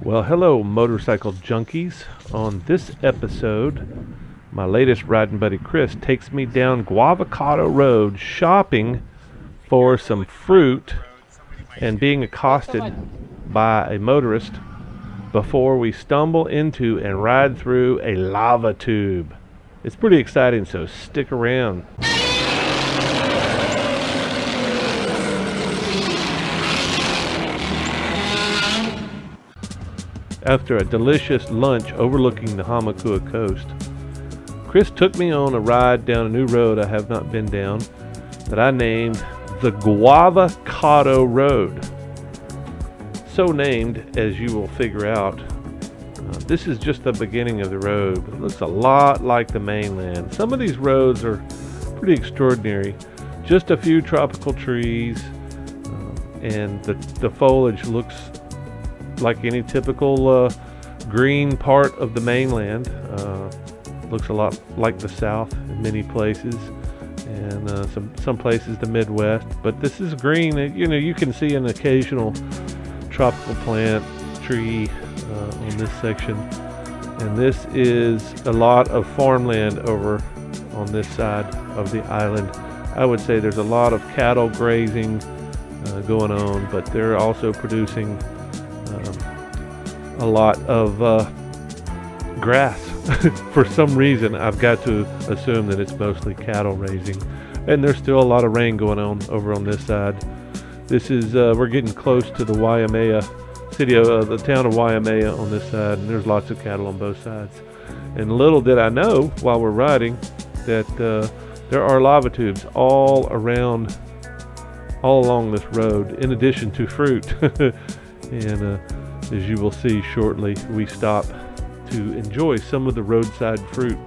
Well, hello, motorcycle junkies. On this episode, my latest riding buddy Chris takes me down GuavaCado Road shopping for some fruit and being accosted by a motorist before we stumble into and ride through a lava tube. It's pretty exciting, so stick around. After a delicious lunch overlooking the Hamakua Coast, Chris took me on a ride down a new road I have not been down that I named the GuavaCado Road. So named, as you will figure out, this is just the beginning of the road, but it looks a lot like the mainland. Some of these roads are pretty extraordinary. Just a few tropical trees, and the foliage looks like any typical green part of the mainland. Looks a lot like the South in many places, and some places the Midwest. But this is green. You can see an occasional tropical plant, tree on this section, and this is a lot of farmland over on this side of the island. I would say there's a lot of cattle grazing going on, but they're also producing a lot of grass. For some reason, I've got to assume that it's mostly cattle raising. And there's still a lot of rain going on over on this side. This is, we're getting close to the Waimea City, the town of Waimea on this side, and there's lots of cattle on both sides. And little did I know while we're riding that there are lava tubes all along this road, in addition to fruit. And as you will see shortly, we stop to enjoy some of the roadside fruit.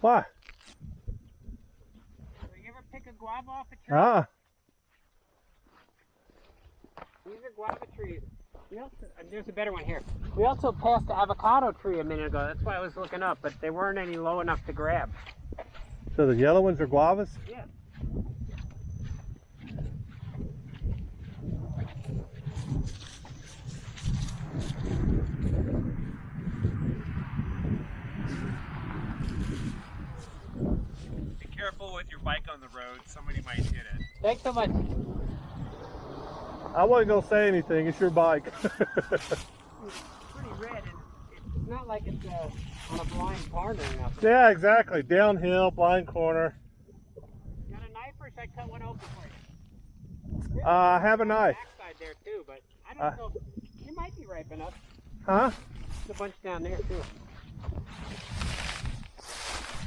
Why? You ever pick a guava off a tree? Ah. These are guava trees. There's a better one here. We also passed the avocado tree a minute ago. That's why I was looking up, but they weren't any low enough to grab. So the yellow ones are guavas? Yeah. Be careful with your bike on the road. Somebody might hit it. Thanks so much. I wasn't going to say anything. It's your bike. It's pretty red, and it's not like it's on a blind corner or nothing. Yeah, exactly. Downhill, blind corner. Got a knife, or should I cut one open for you? I have a knife. Backside there too, but I don't know. It might be ripe enough. Huh? There's a bunch down there too.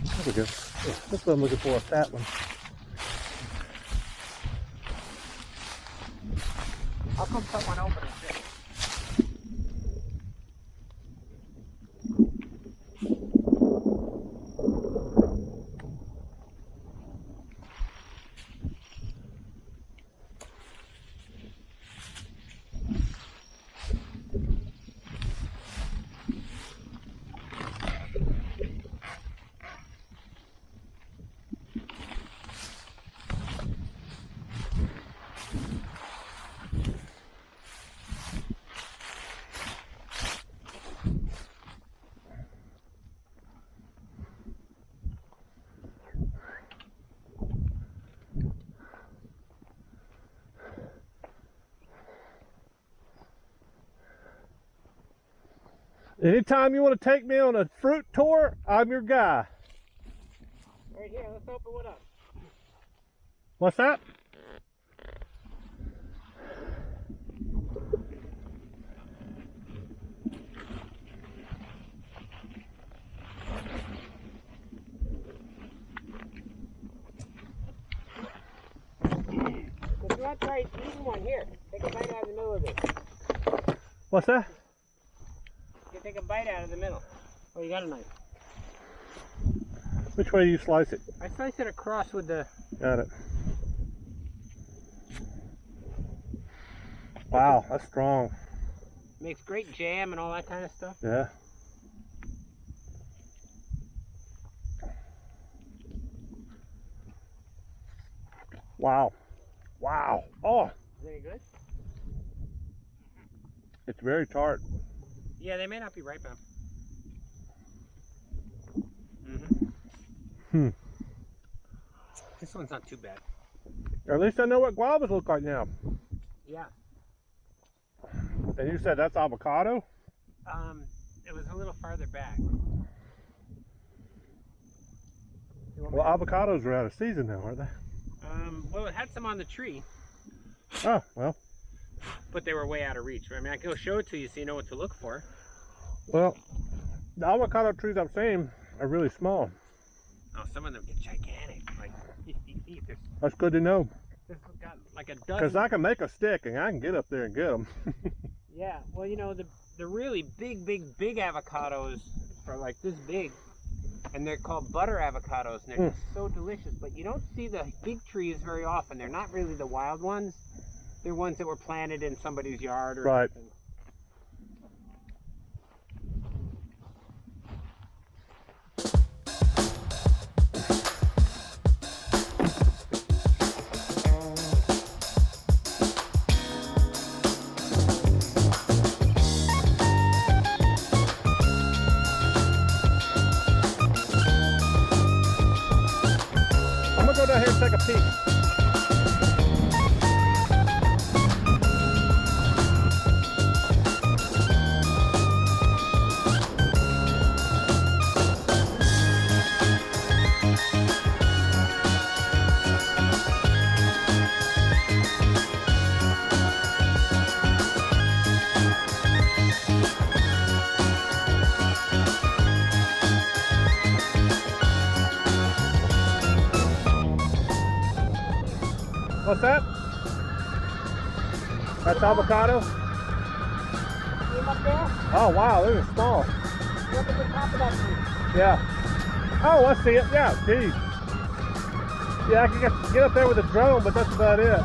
There we go. Yeah, that's what I'm looking for, a fat one. I'll come cut one open and see. Anytime you want to take me on a fruit tour, I'm your guy. Right here, let's open one up. What's that? If you want to try eating one, here, take a bite out of the middle of this. What's that? You can take a bite out of the middle. Oh, you got a knife. Which way do you slice it? I slice it across with the... Got it. Wow, that's strong. Makes great jam and all that kind of stuff. Yeah. Wow. Wow. Oh, Is it any good? it's very tart. Yeah, they may not be ripe, man. This one's not too bad. Or at least I know what guavas look like now. Yeah. And you said that's avocado? It was a little farther back. Well, avocados are out of season now, aren't they? Well, it had some on the tree, Oh, well. but they were way out of reach. I mean, I can go show it to you so you know what to look for. Well, the avocado trees I've seen are really small. Oh, some of them get gigantic, like 50 feet. That's good to know. There's got like a Because dozen. I can make a stick and I can get up there and get them. Yeah, well, you know, the really big avocados are like this big, and they're called butter avocados, and they're just so delicious. But you don't see the big trees very often. They're not really the wild ones. They're ones that were planted in somebody's yard or Right. something. I'm going to go down here and take a peek. What's that? That's avocado? See them up there? Oh, wow, they're small. Look at the top of that tree. Yeah. Oh, I see it. Yeah, geez. Yeah, I can get up there with a drone, but that's about it.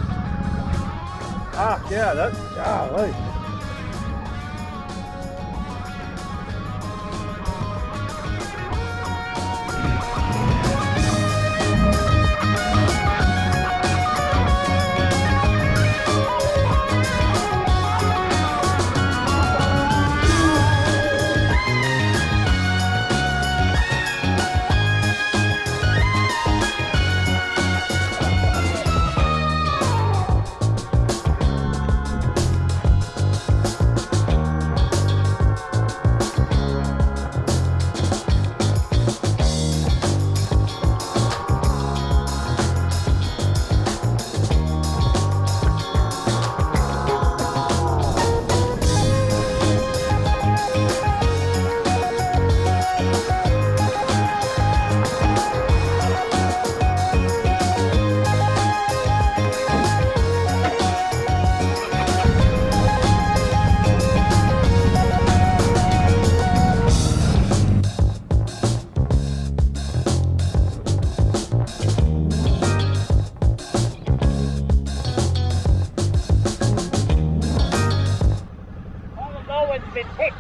Ah, yeah, that's, golly. Been picked.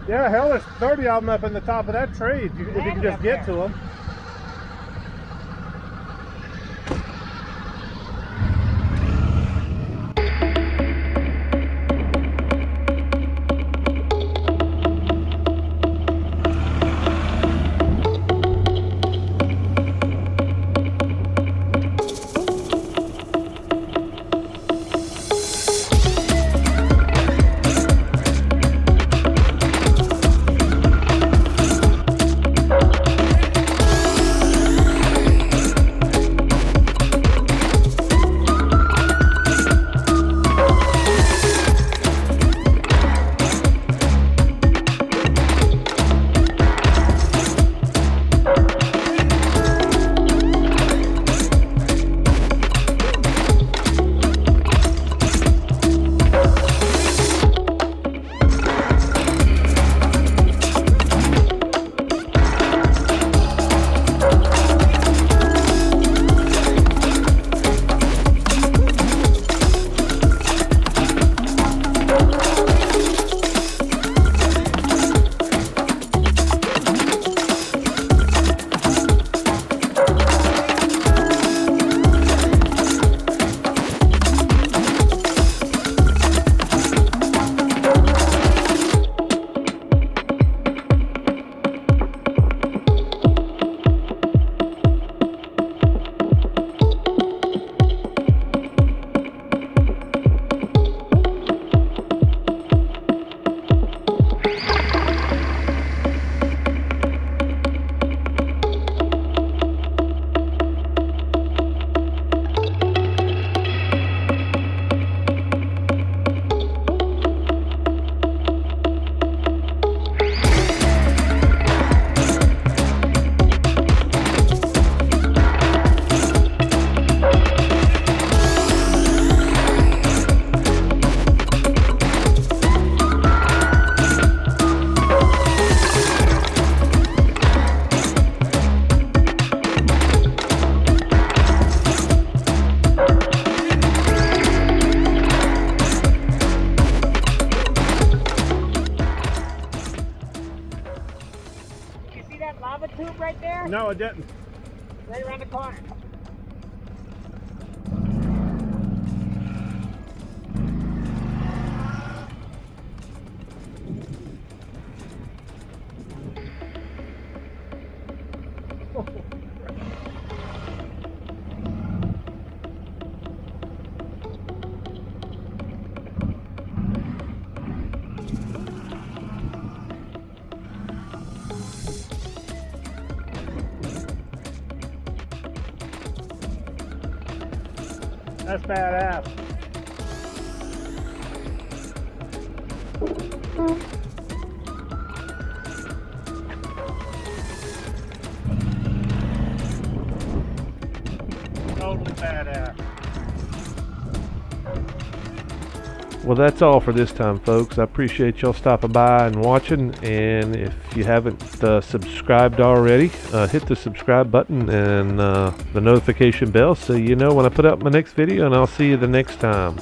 Yeah, hell, there's 30 of them up in the top of that tree if you can just get to them. it didn't. Right around the corner. That's badass. Totally badass. Well, that's all for this time, folks. I appreciate y'all stopping by and watching. And if you haven't subscribed already, hit the subscribe button and the notification bell so you know when I put up my next video, and I'll see you the next time.